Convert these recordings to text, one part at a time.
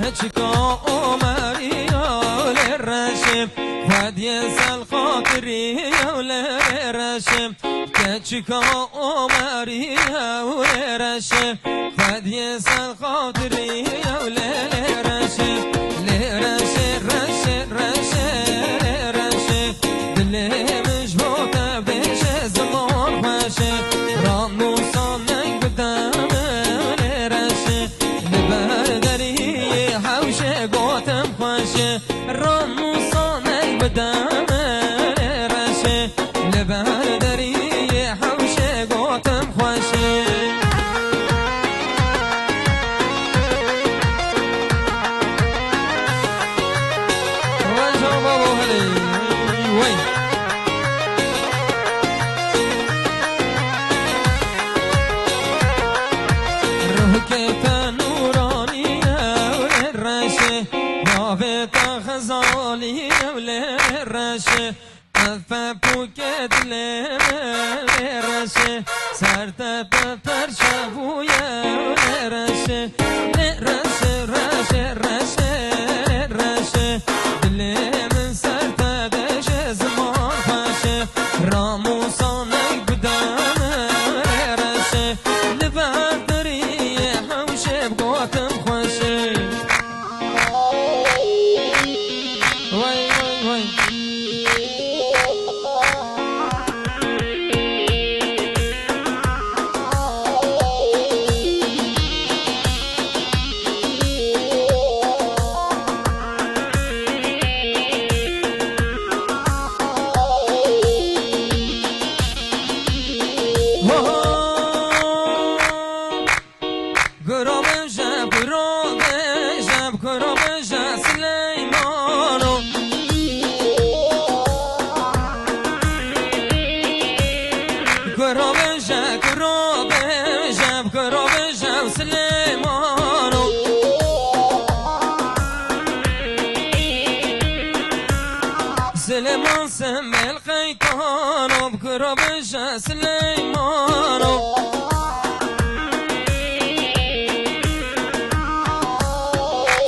كتشكا أمريا للرشم خد يسال خاطري وللرشم كتشكا أمريا وللرشم خد يسال خاطري وللرشم لرشم رشم رشم رشم دلي مجبوطة بيش زمان خوشم رامو صانك بدام لرشم لبردري حوشة قوتم خوشم رامو صانك بدام لرشم لبردري حوشة قوتم خوشم فبوكت لرشه سرت پرشه بویا لرشه لرشه رشه رشه رشه دل من سرت دشه زمان فشه راموسانك بدام رشه لبردري حوشه بقوتم خوشه وای وای وای سليمان سمي الخيطان وبكرة بجا سليمان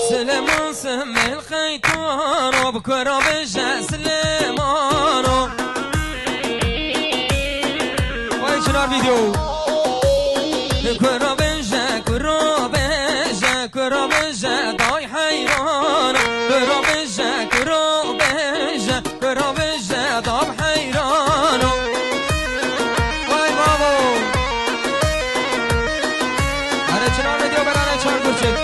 سليمان سمي الخيطان وبكرة بجا سليمان وين شنو الفيديو كرة بجا كرة بجا كرة بجا ضاي حيران كرة بجا كرة بجا كرة بجا ضاب حيران واي بابو أنا شنو الفيديو برانا چهار گوشت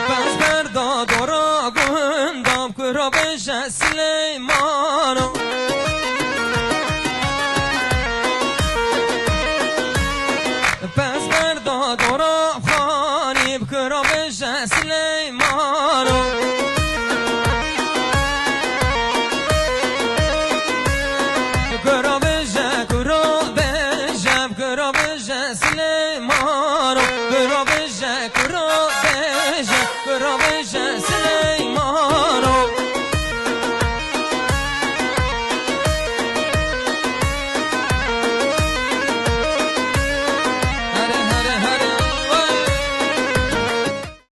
بس بردا دورا گندام كرة بجا سليمان بس بردا دورا